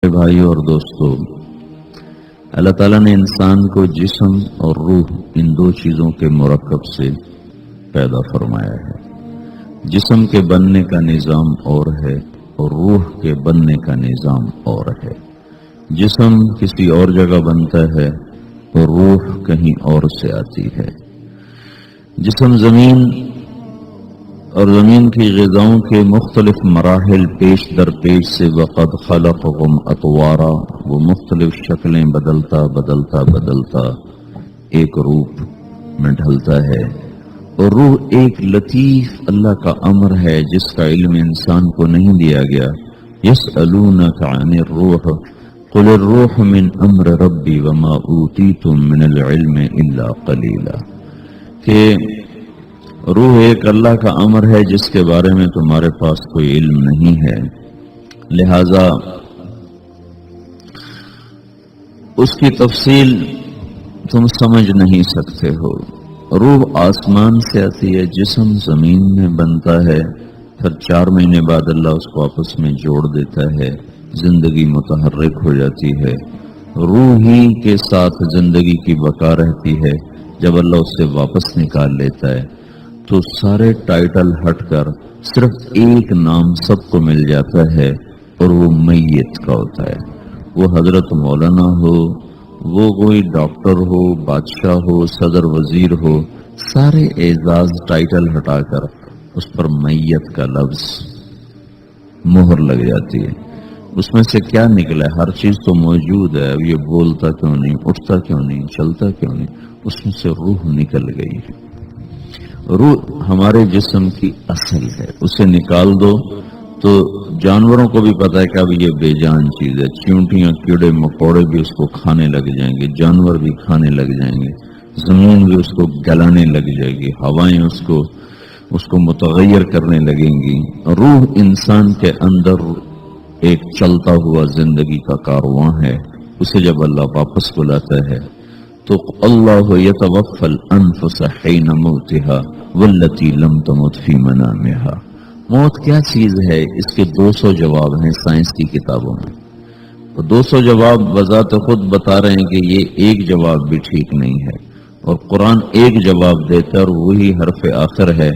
بھائیوں اور دوستو، اللہ تعالیٰ نے انسان کو جسم اور روح ان دو چیزوں کے مرکب سے پیدا فرمایا ہے۔ جسم کے بننے کا نظام اور ہے اور روح کے بننے کا نظام اور ہے۔ جسم کسی اور جگہ بنتا ہے اور روح کہیں اور سے آتی ہے۔ جسم زمین اور زمین کی غذاؤں کے مختلف مراحل پیش در پیش سے وقد خلقهم اطوارا، وہ مختلف شکلیں بدلتا ایک روپ میں ڈھلتا ہے، اور روح ایک لطیف اللہ کا امر ہے جس کا علم انسان کو نہیں دیا گیا۔ یسألونک عن الروح قل الروح من امر ربی وما اوتیتم من العلم الا قلیلا، کہ روح ایک اللہ کا امر ہے جس کے بارے میں تمہارے پاس کوئی علم نہیں ہے، لہذا اس کی تفصیل تم سمجھ نہیں سکتے ہو۔ روح آسمان سے آتی ہے، جسم زمین میں بنتا ہے، پھر 4 مہینے بعد اللہ اس کو آپس میں جوڑ دیتا ہے، زندگی متحرک ہو جاتی ہے۔ روح ہی کے ساتھ زندگی کی بقا رہتی ہے۔ جب اللہ اس سے واپس نکال لیتا ہے تو سارے ٹائٹل ہٹ کر صرف ایک نام سب کو مل جاتا ہے، اور وہ میت کا ہوتا ہے۔ وہ حضرت مولانا ہو، وہ کوئی ڈاکٹر ہو، بادشاہ ہو، صدر وزیر ہو، سارے اعزاز ٹائٹل ہٹا کر اس پر میت کا لفظ مہر لگ جاتی ہے۔ اس میں سے کیا نکلا ہے؟ ہر چیز تو موجود ہے، اب یہ بولتا کیوں نہیں، اٹھتا کیوں نہیں، چلتا کیوں نہیں؟ اس میں سے روح نکل گئی ہے۔ روح ہمارے جسم کی اصل ہے، اسے نکال دو تو جانوروں کو بھی پتا ہے کہ اب یہ بے جان چیز ہے، چیونٹیاں کیڑے مکوڑے بھی اس کو کھانے لگ جائیں گے، جانور بھی کھانے لگ جائیں گے، زمین بھی اس کو گلانے لگ جائے گی، ہوائیں اس کو متغیر کرنے لگیں گی۔ روح انسان کے اندر ایک چلتا ہوا زندگی کا کارواں ہے، اسے جب اللہ واپس بلاتا ہے تو اللہ یتوفی الانفس حین موتها والتی لم تمت فی منامها۔ موت کیا چیز ہے؟ اس کے 200 جواب ہیں سائنس کی کتابوں میں، اور 200 جواب بذات خود بتا رہے ہیں کہ یہ ایک جواب بھی ٹھیک نہیں ہے، اور قرآن ایک جواب دیتا ہے اور وہی حرف آخر ہے،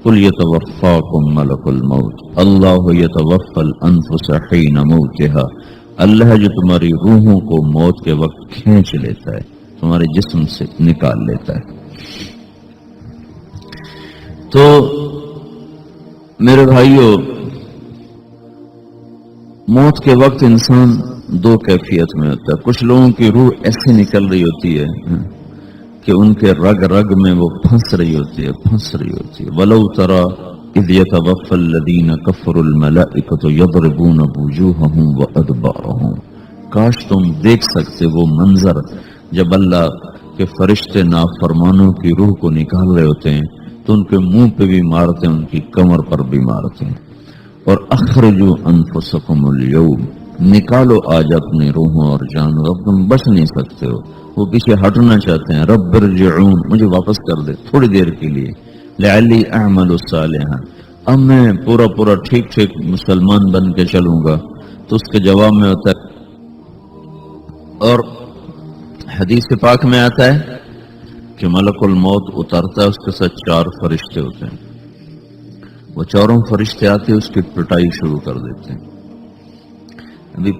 قل یتوفاکم ملک الموت اللہ یتوفی الانفس حین موتها۔ اللہ ہے جو تمہاری روحوں کو موت کے وقت کھینچ لیتا ہے، تمہارے جسم سے نکال لیتا ہے۔ تو میرے بھائیوں، موت کے وقت انسان 2 کیفیت میں ہوتا ہے۔ کچھ لوگوں کی روح ایسے نکل رہی ہوتی ہے کہ ان کے رگ رگ میں وہ پھنس رہی ہوتی ہے۔ وَلَوْ تَرَى إِذْ يَتَوَفَّى الَّذِينَ كَفَرُوا الْمَلَائِكَةُ يَضْرِبُونَ وُجُوهَهُمْ وَأَدْبَارَهُمْ۔ کاش تم دیکھ سکتے وہ منظر جب اللہ کے فرشتے نافرمانوں کی روح کو نکال رہے ہوتے ہیں تو ان کے منہ پہ بھی مارتے ہیں، ان کی کمر پر بھی مارتے ہیں۔ اور اخرجوا انفسکم اليوم، نکالو آج اپنی روحوں اور جانوں، اب تم بچ نہیں سکتے ہو۔ وہ پیچھے ہٹنا چاہتے ہیں، رب ارجعون، مجھے واپس کر دے تھوڑی دیر کے لیے، لعلی اعمل صالحا، اب میں پورا ٹھیک مسلمان بن کے چلوں گا۔ تو اس کے جواب میں ہوتا ہے، اور حدیث پاک میں آتا ہے کہ ملک الموت اترتا ہے، اس کے ساتھ 4 فرشتے ہوتے ہیں، وہ 4 فرشتے آتے اس کی پٹائی شروع کر دیتے ہیں۔ ابھی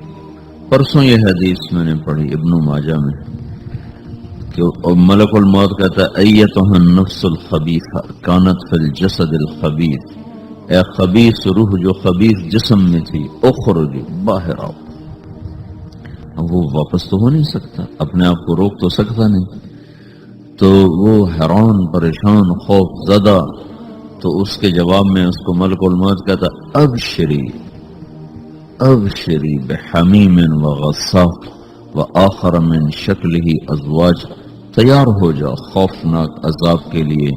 پرسوں یہ حدیث میں نے پڑھی ابن ماجہ میں کہ ملک الموت کہتا ہے ایتها النفس الخبیثہ کانت فی الجسد الخبیث، اے خبیث روح جو خبیث جسم میں تھی، اخرج، باہر آؤ۔ اب وہ واپس تو ہو نہیں سکتا، اپنے آپ کو روک تو سکتا نہیں، تو وہ حیران، پریشان، خوف زدہ، تو اس کے جواب میں اس کو ملک الموت کہتا ابشری بحمیم وغساق وآخر من شکلہ ازواج، تیار ہو جا خوفناک عذاب کے لیے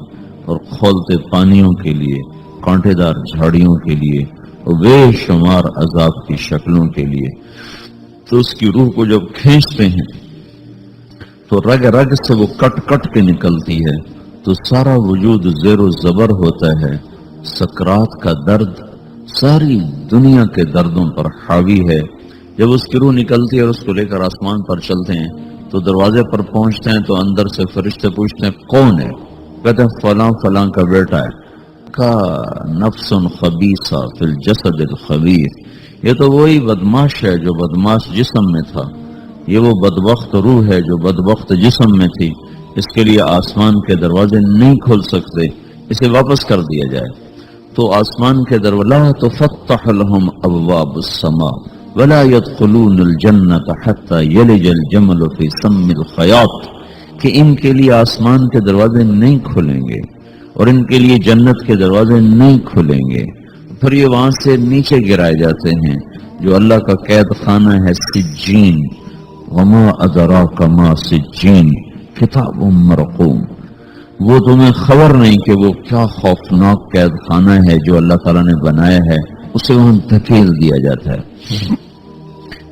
اور کھولتے پانیوں کے لیے، کانٹے دار جھاڑیوں کے لیے، اور بے شمار عذاب کی شکلوں کے لیے۔ تو اس کی روح کو جب کھینچتے ہیں تو رگ رگ سے وہ کٹ کے نکلتی ہے، تو سارا وجود زیر و زبر ہوتا ہے، سکرات کا درد ساری دنیا کے دردوں پر حاوی ہے، جب اس کی روح نکلتی ہے اور اس کو لے کر آسمان پر چلتے ہیں تو دروازے پر پہنچتے ہیں تو اندر سے فرشتے پوچھتے ہیں کون ہے؟ کہتے ہیں فلاں فلاں کا بیٹا ہے. کا نفس خبیثہ فی الجسد الخبیث، یہ تو وہی بدماش ہے جو بدماش جسم میں تھا، یہ وہ بدبخت روح ہے جو بدبخت جسم میں تھی، اس کے لیے آسمان کے دروازے نہیں کھل سکتے، اسے واپس کر دیا جائے. تو آسمان کے دروازے لا تفتح لهم ابواب السماء ولا يدخلون الجنة حتى يلج الجمل في سم الخياط، کہ ان کے لیے آسمان کے دروازے نہیں کھلیں گے اور ان کے لیے جنت کے دروازے نہیں کھلیں گے. پھر یہ وہاں سے نیچے گرائے جاتے ہیں جو اللہ کا قید خانہ ہے سجین. وما ادراک ما سجین کتاب مرقوم، وہ تمہیں خبر نہیں کہ وہ کیا خوفناک قید خانہ ہے جو اللہ تعالیٰ نے بنایا ہے، اسے وہاں دھکیل دیا جاتا ہے.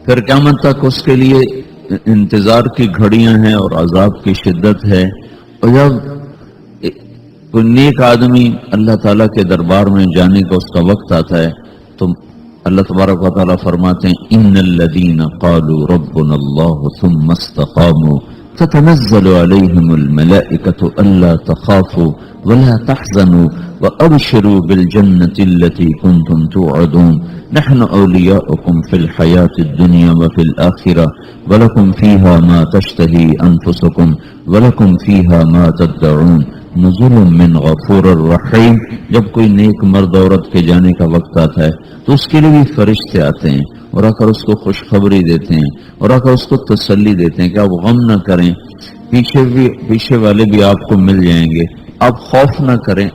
پھر قیامت تک اس کے لیے انتظار کی گھڑیاں ہیں اور عذاب کی شدت ہے. اور جب کوئی نیک آدمی اللہ تعالیٰ کے دربار میں جانے کا اس کا وقت آتا ہے تو اللہ تبارک و تعالیٰ فرماتے ہیں ان الذین قالوا ربنا اللہ ثم استقاموا تتنزل علیہم الملائکۃ الا تخافوا ولا تحزنوا وابشروا بالجنة التي كنتم توعدون نحن اولیاؤکم فی الحیاة الدنیا وفی الآخرة ولکم فیہا ما تشتہی انفسکم ولکم فیہا ما تدعون نزل من غفور الرحیم. جب کوئی نیک مرد عورت کے جانے کا وقت آتا ہے تو اس کے لیے بھی فرشتے آتے ہیں اور آ کر اس کو خوشخبری دیتے ہیں اور آ کر اس کو تسلی دیتے ہیں کہ آپ غم نہ کریں، پیچھے والے بھی آپ کو مل جائیں گے، آپ خوف نہ کریں،